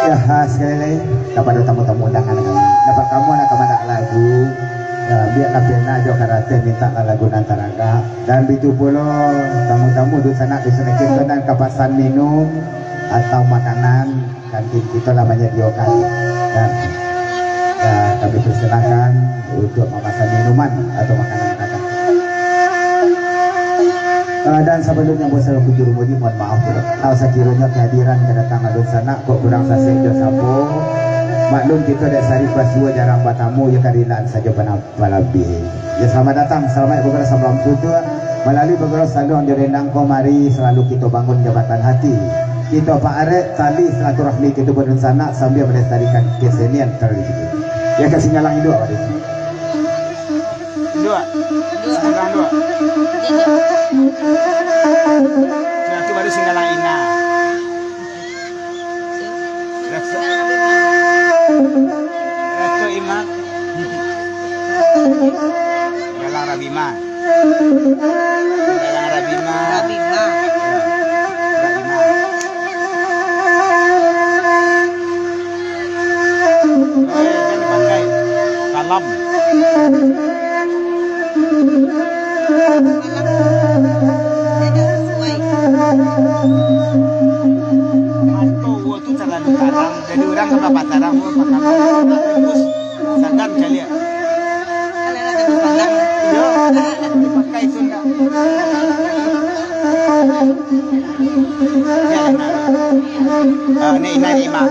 Ya sekali lagi kepada tamu-tamu undangan kami. Dapat kamu nak kemana lagu? Ya, biar kapena jo karate minta lagu Nantaraga dan itu pula tamu-tamu di sana kita dan kapasan minum atau makanan kantin kita namanya diokan dan kami persilakan untuk memesan minuman atau makanan kakak. Dan sebelumnya buat saya kujur mudi mohon maaf kalau sekiranya kehadiran kedatangan di sana kok kurang sasih jo sapo maklum kita dari sari pasua jarang bertamu ya karilan saja palabi ya selamat datang selamat beberapa sebelum sudah melalui beberapa salon di Rendang Komari selalu kita bangun jabatan hati kita Pak Arek tali silaturahmi kita berencana sambil melestarikan kesenian tradisi ya kasih ngalang dua Pak dua itu baru singgalang ina Ratu Imak Galang Rabima Galang Rabima Jangan pakai kalam Mantu itu terlalu tarang jadi orang berapa tarang bagus sangat kali ya kalian ada berpandang iya dipakai itu enggak ya ini narima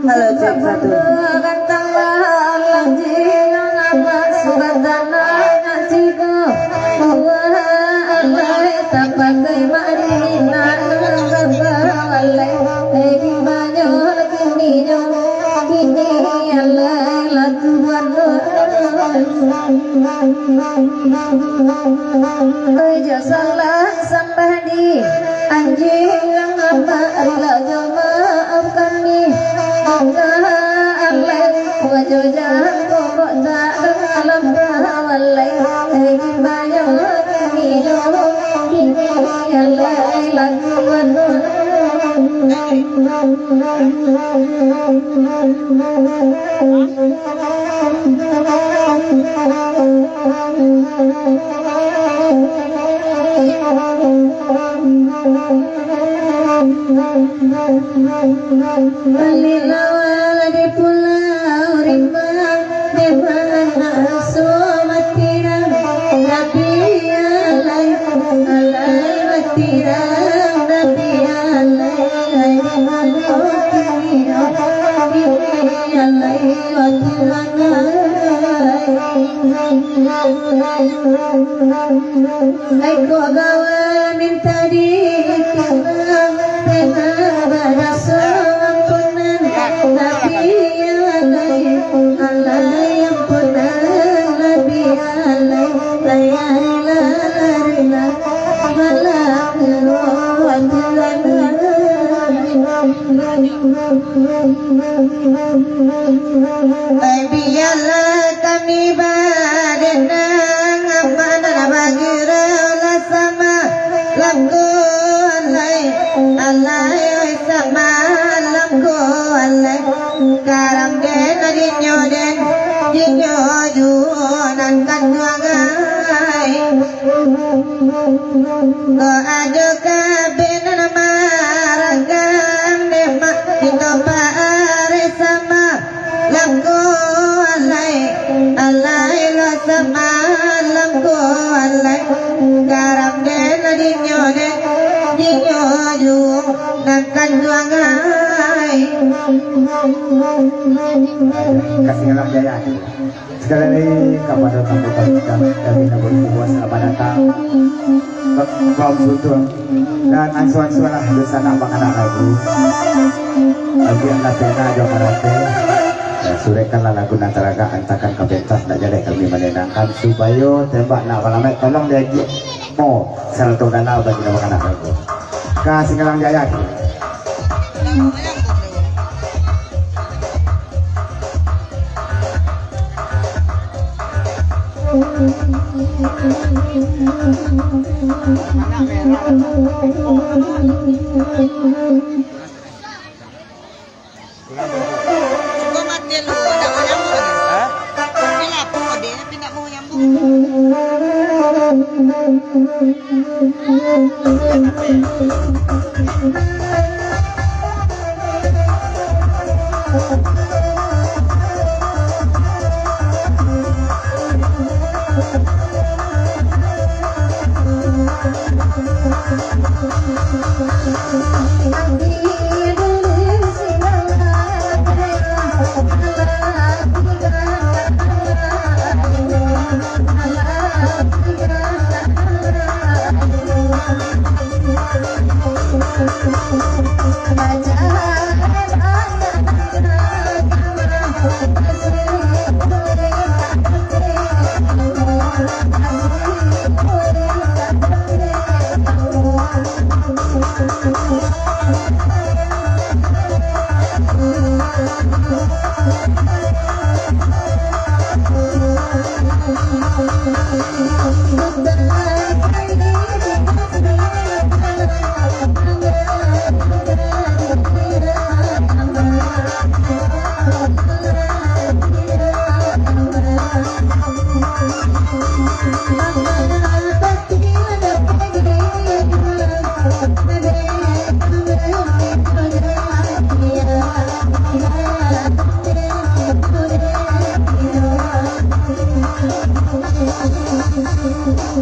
Halo cek satu. Salah sampai di anjing yang apa adalah jemaah kami Allah wajah kok tak dalam walai lagi banyak minum ini Allah lakukan Balilawal di pulau rimbang di mana somatirang Nabi alai alai matirang Nabi alai alai alai Eko gawa minta dikembang dengan bahasa ampunan Nabi alai alai ampunan Nabi biarlah kami badenang mana bagi rela sama lamgo alai alai sama lamgo alai karam den adinyo den jinyo junan kan duagai ko ajo kaben maragam dema ito paare sama lamgo alai alai lo sama lamgo alai garam den adinyo den jinyo junan kan duagai kasih alam jaya. Sekali lagi kepada tamu-tamu kami berbuat selamat datang kaum sultan dan ansuan-ansuan lah bersama anak lagu bagian lapena jauh karate surekanlah lagu nantaraga antakan kebentas nak jadi kami menenangkan supaya tembak nak malam tolong dia mau salto dalau bagi anak lagu kasih alam jaya.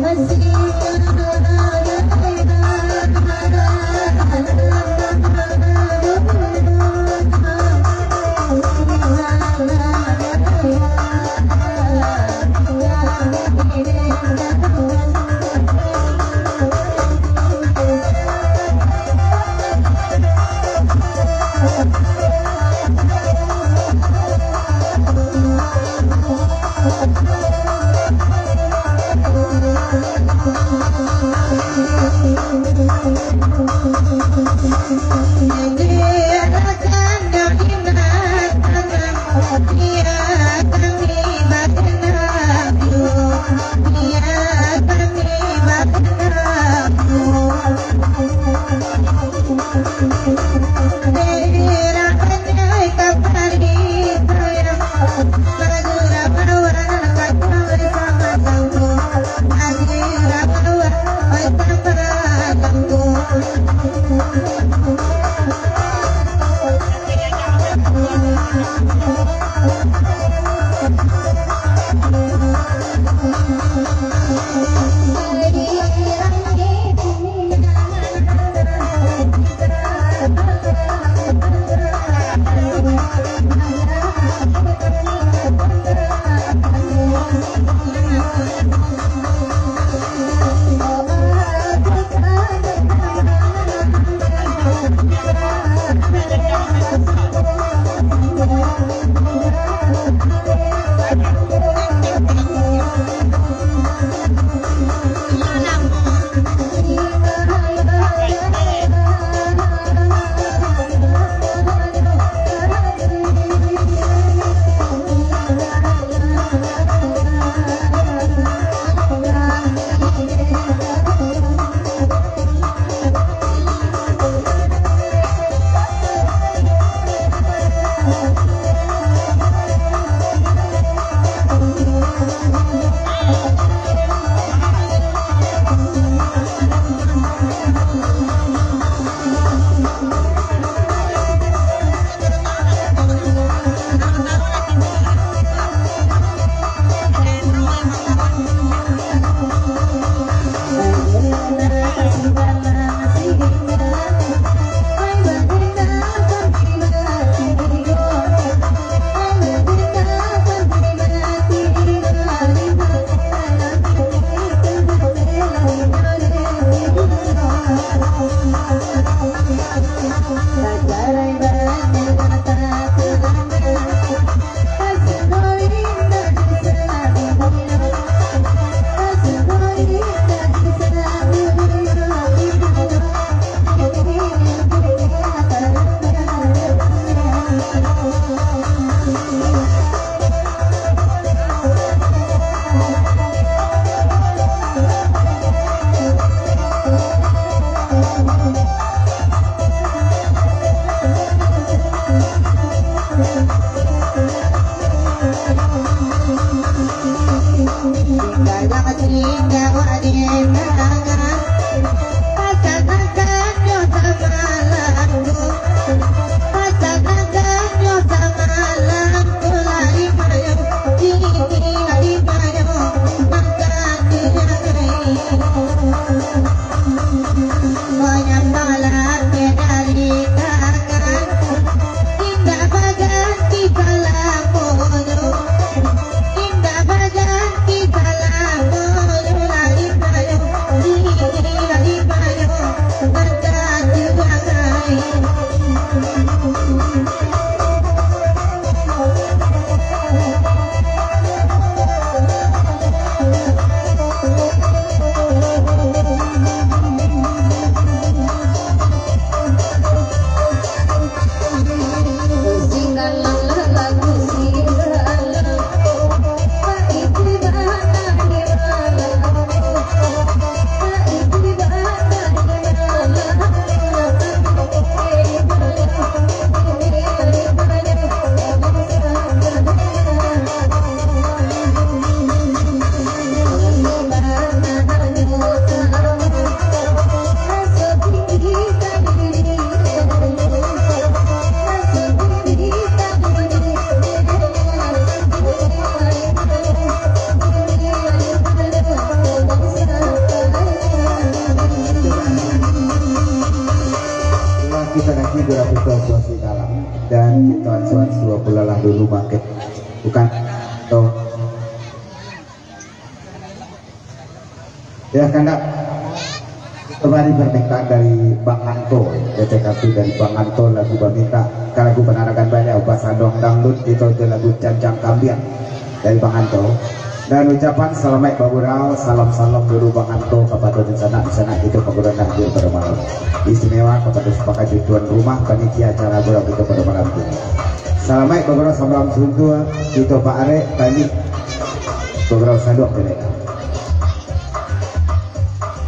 Thank you. situasi dalam dan kita suatu belalah dulu bangkit bukan toh ya karena kembali permintaan dari Bang Anto DTKP dari Bang Anto lagu Bamika lagu penarakan banyak bahasa dong dangdut itu lagu Cancang Kambiang dari Bang Anto dan ucapan selamat Baburau salam dulu Bang Anto kepada di sana itu kemudian hadir pada malam istimewa kepada sepakat tuan rumah panitia acara berau itu pada malam ini selamat Baburau salam suntua itu Pak Arek tadi Baburau sadok mereka.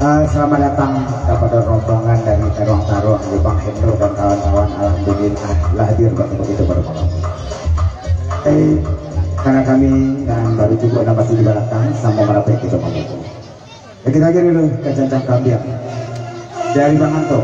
Selamat datang kepada rombongan dari Tarong di Bang Hendro dan kawan-kawan alhamdulillah hadir begitu pada malam. Karena kami dan baru juga masih di belakang sama merapai kita ngomong. Kita lagi dulu ke Cancang Kambiang dari Bang Anto.